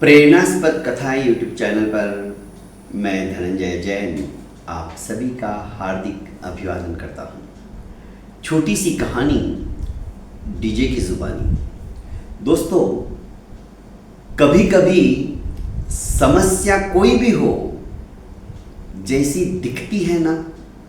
प्रेरणास्पद कथाएं YouTube channel पर मैं धनंजय जैन आप सभी का हार्दिक अभिवादन करता हूं। छोटी सी कहानी डीजे की जुबानी। दोस्तों, कभी कभी समस्या कोई भी हो, जैसी दिखती है ना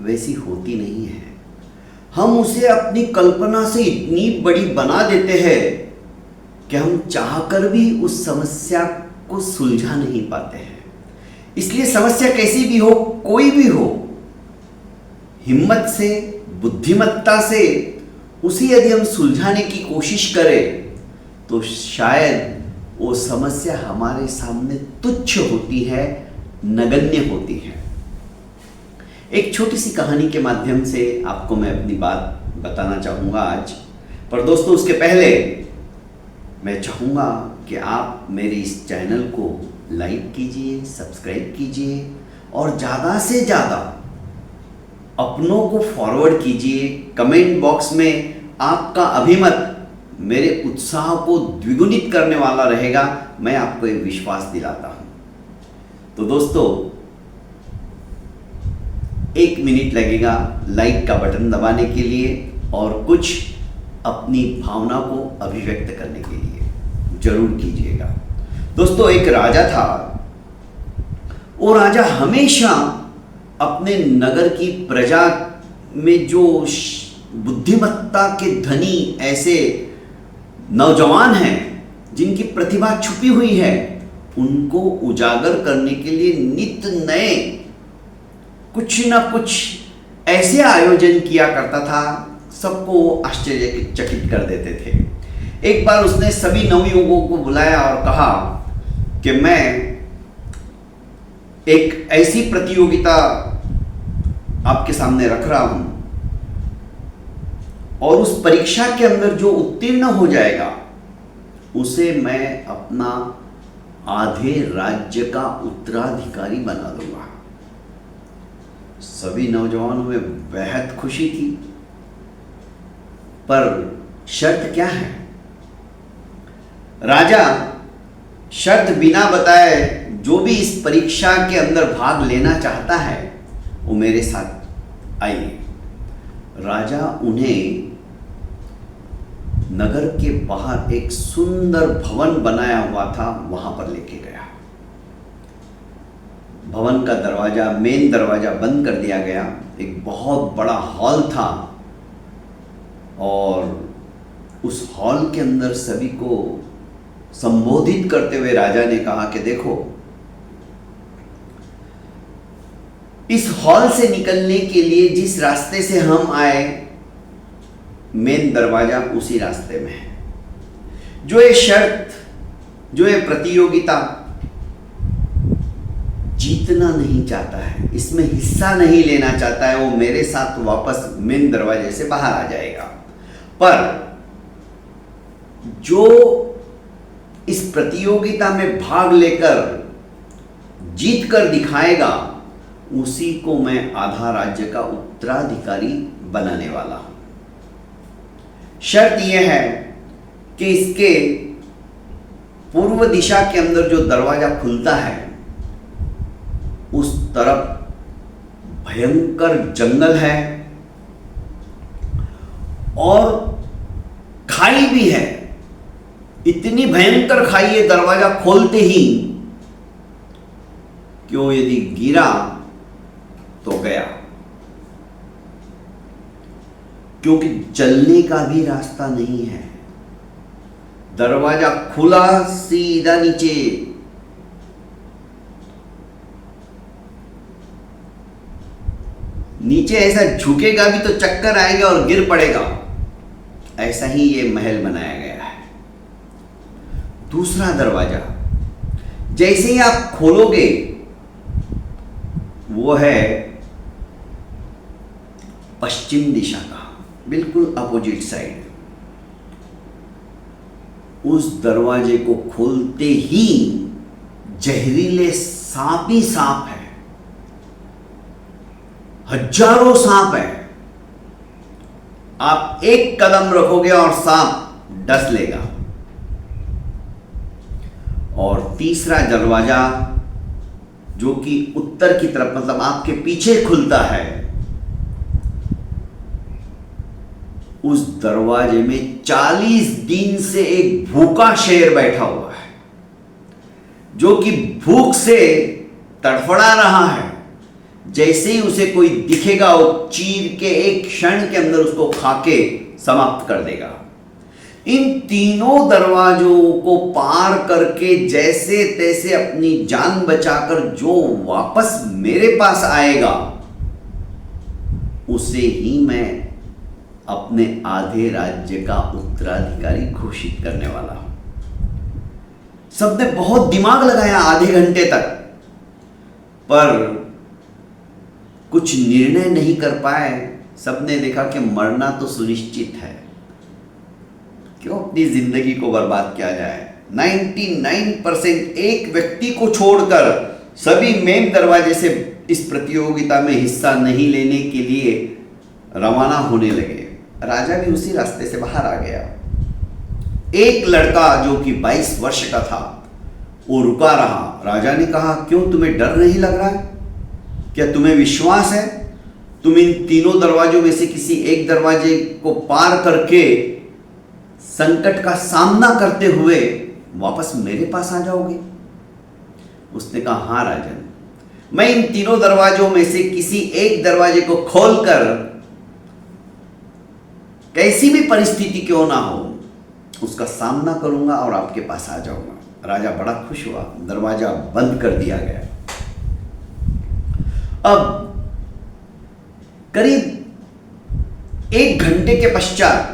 वैसी होती नहीं है। हम उसे अपनी कल्पना से इतनी बड़ी बना देते हैं कि हम चाहकर भी उस समस्या को सुलझा नहीं पाते हैं। इसलिए समस्या कैसी भी हो, कोई भी हो, हिम्मत से, बुद्धिमत्ता से उसे यदि हम सुलझाने की कोशिश करें तो शायद वो समस्या हमारे सामने तुच्छ होती है, नगण्य होती है। एक छोटी सी कहानी के माध्यम से आपको मैं अपनी बात बताना चाहूँगा आज। पर दोस्तों, उसके पहले मैं चाहूँगा कि आप मेरे इस चैनल को लाइक कीजिए, सब्सक्राइब कीजिए और ज़्यादा से ज़्यादा अपनों को फॉरवर्ड कीजिए। कमेंट बॉक्स में आपका अभिमत मेरे उत्साह को द्विगुणित करने वाला रहेगा, मैं आपको एक विश्वास दिलाता हूँ। तो दोस्तों, 1 मिनट लगेगा लाइक का बटन दबाने के लिए और कुछ अपनी भावना को अभिव्यक्त करने के लिए जरूर कीजिएगा। दोस्तों, एक राजा था। वो राजा हमेशा अपने नगर की प्रजा में जो बुद्धिमत्ता के धनी ऐसे नौजवान हैं जिनकी प्रतिभा छुपी हुई है, उनको उजागर करने के लिए नित नए कुछ ना कुछ ऐसे आयोजन किया करता था, सबको आश्चर्यचकित कर देते थे। एक बार उसने सभी नवयुवकों को बुलाया और कहा कि मैं एक ऐसी प्रतियोगिता आपके सामने रख रहा हूं और उस परीक्षा के अंदर जो उत्तीर्ण हो जाएगा उसे मैं अपना आधे राज्य का उत्तराधिकारी बना दूंगा। सभी नौजवानों में बेहद खुशी थी, पर शर्त क्या है? राजा शर्त बिना बताए जो भी इस परीक्षा के अंदर भाग लेना चाहता है वो मेरे साथ आइए। राजा उन्हें नगर के बाहर एक सुंदर भवन बनाया हुआ था, वहां पर लेके गया। भवन का दरवाजा, मेन दरवाजा बंद कर दिया गया। एक बहुत बड़ा हॉल था और उस हॉल के अंदर सभी को संबोधित करते हुए राजा ने कहा कि देखो, इस हॉल से निकलने के लिए जिस रास्ते से हम आए, मेन दरवाजा उसी रास्ते में है। जो ये शर्त, जो ये प्रतियोगिता जीतना नहीं चाहता है, इसमें हिस्सा नहीं लेना चाहता है, वो मेरे साथ वापस मेन दरवाजे से बाहर आ जाएगा। पर जो इस प्रतियोगिता में भाग लेकर जीत कर दिखाएगा, उसी को मैं आधा राज्य का उत्तराधिकारी बनाने वाला हूं। शर्त यह है कि इसके पूर्व दिशा के अंदर जो दरवाजा खुलता है उस तरफ भयंकर जंगल है और खाई भी है। इतनी भयंकर खाई है दरवाजा खोलते ही कि वो यदि गिरा तो गया, क्योंकि चलने का भी रास्ता नहीं है। दरवाजा खुला, सीधा नीचे। नीचे ऐसा झुकेगा भी तो चक्कर आएगा और गिर पड़ेगा। ऐसा ही ये महल बनाया गया है। दूसरा दरवाजा जैसे ही आप खोलोगे वो है पश्चिम दिशा का, बिल्कुल अपोजिट साइड। उस दरवाजे को खोलते ही जहरीले सांप ही सांप है, हजारों सांप है। आप एक कदम रखोगे और सांप डस लेगा। और तीसरा दरवाजा जो कि उत्तर की तरफ मतलब आपके पीछे खुलता है, उस दरवाजे में 40 दिन से एक भूखा शेर बैठा हुआ है जो कि भूख से तड़फड़ा रहा है। जैसे ही उसे कोई दिखेगा वो चीर के एक क्षण के अंदर उसको खाके समाप्त कर देगा। इन तीनों दरवाजों को पार करके जैसे तैसे अपनी जान बचाकर जो वापस मेरे पास आएगा उसे ही मैं अपने आधे राज्य का उत्तराधिकारी घोषित करने वाला हूं। सबने बहुत दिमाग लगाया आधे घंटे तक, पर कुछ निर्णय नहीं कर पाए। सबने देखा कि मरना तो सुनिश्चित है, क्यों अपनी जिंदगी को बर्बाद किया जाए। 99% एक व्यक्ति को छोड़कर सभी मेन दरवाजे से इस प्रतियोगिता में हिस्सा नहीं लेने के लिए रवाना होने लगे। राजा भी उसी रास्ते से बाहर आ गया। एक लड़का जो कि 22 वर्ष का था वो रुका रहा। राजा ने कहा, क्यों तुम्हें डर नहीं लग रहा है? क्या तुम्हें विश्वास है तुम इन तीनों दरवाजों में से किसी एक दरवाजे को पार करके संकट का सामना करते हुए वापस मेरे पास आ जाओगे? उसने कहा, हाँ राजन, मैं इन तीनों दरवाजों में से किसी एक दरवाजे को खोलकर कैसी भी परिस्थिति क्यों ना हो उसका सामना करूंगा और आपके पास आ जाऊंगा। राजा बड़ा खुश हुआ। दरवाजा बंद कर दिया गया। अब करीब 1 घंटे के पश्चात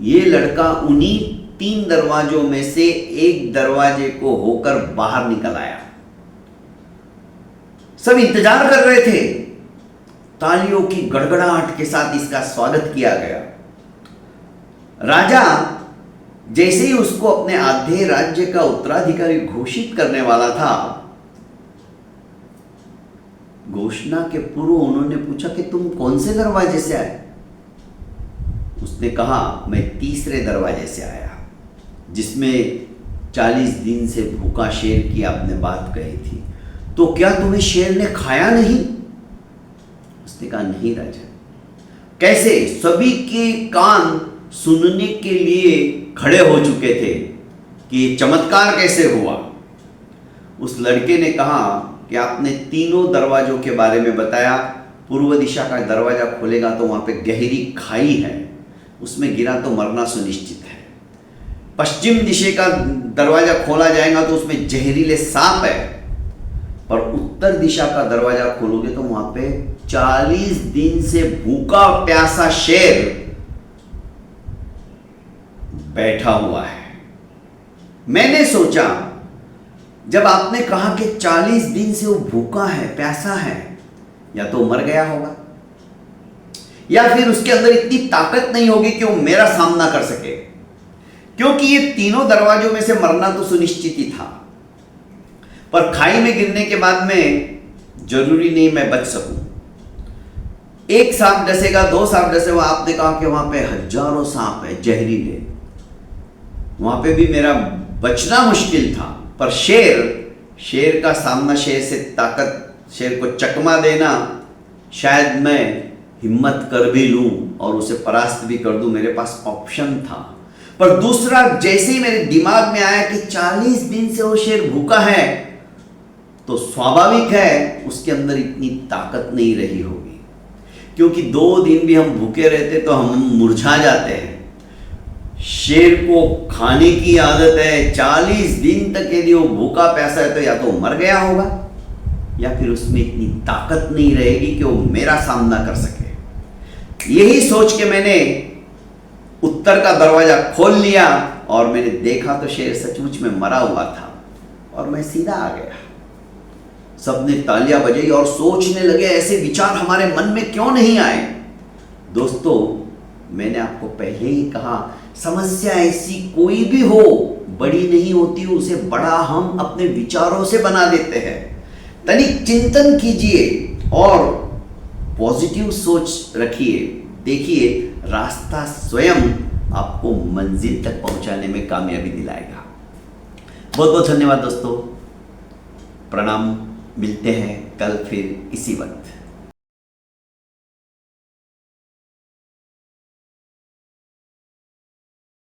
ये लड़का उन्हीं 3 दरवाजों में से एक दरवाजे को होकर बाहर निकल आया। सब इंतजार कर रहे थे। तालियों की गड़गड़ाहट के साथ इसका स्वागत किया गया। राजा जैसे ही उसको अपने आधे राज्य का उत्तराधिकारी घोषित करने वाला था, घोषणा के पूर्व उन्होंने पूछा कि तुम कौन से दरवाजे से आए? उसने कहा, मैं तीसरे दरवाजे से आया, जिसमें 40 दिन से भूखा शेर की आपने बात कही थी। तो क्या तुम्हें शेर ने खाया नहीं? उसने कहा, नहीं राजा। कैसे? सभी के कान सुनने के लिए खड़े हो चुके थे कि ये चमत्कार कैसे हुआ। उस लड़के ने कहा कि आपने तीनों दरवाजों के बारे में बताया। पूर्व दिशा का दरवाजा खोलेगा तो वहां पे गहरी खाई है, उसमें गिरा तो मरना सुनिश्चित है। पश्चिम दिशा का दरवाजा खोला जाएगा तो उसमें जहरीले सांप है, पर उत्तर दिशा का दरवाजा खोलोगे तो वहां पे 40 दिन से भूखा प्यासा शेर बैठा हुआ है। मैंने सोचा, जब आपने कहा कि 40 दिन से वो भूखा है, प्यासा है, या तो मर गया होगा या फिर उसके अंदर इतनी ताकत नहीं होगी कि वो मेरा सामना कर सके, क्योंकि ये तीनों दरवाजों में से मरना तो सुनिश्चित ही था। पर खाई में गिरने के बाद में जरूरी नहीं मैं बच सकूं। एक सांप डसेगा, 2 सांप डसे, आपने कहा कि वहां पे हजारों सांप है जहरीले, वहां पे भी मेरा बचना मुश्किल था। पर शेर का सामना, शेर को चकमा देना, शायद मैं हिम्मत कर भी लूं और उसे परास्त भी कर दूं, मेरे पास ऑप्शन था। पर दूसरा, जैसे ही मेरे दिमाग में आया कि 40 दिन से वो शेर भूखा है, तो स्वाभाविक है उसके अंदर इतनी ताकत नहीं रही होगी, क्योंकि 2 दिन भी हम भूखे रहते तो हम मुरझा जाते हैं। शेर को खाने की आदत है, 40 दिन तक यदि वो भूखा प्यासा है तो या तो मर गया होगा या फिर उसमें इतनी ताकत नहीं रहेगी कि वो मेरा सामना कर सके। यही सोच के मैंने उत्तर का दरवाजा खोल लिया और मैंने देखा तो शेर सचमुच में मरा हुआ था और मैं सीधा आ गया। सबने तालियां बजाई और सोचने लगे, ऐसे विचार हमारे मन में क्यों नहीं आए। दोस्तों, मैंने आपको पहले ही कहा, समस्या ऐसी कोई भी हो बड़ी नहीं होती, उसे बड़ा हम अपने विचारों से बना देते हैं। तनिक चिंतन कीजिए और पॉजिटिव सोच रखिए, देखिए रास्ता स्वयं आपको मंजिल तक पहुंचाने में कामयाबी दिलाएगा। बहुत बहुत धन्यवाद दोस्तों, प्रणाम। मिलते हैं कल फिर इसी वक्त।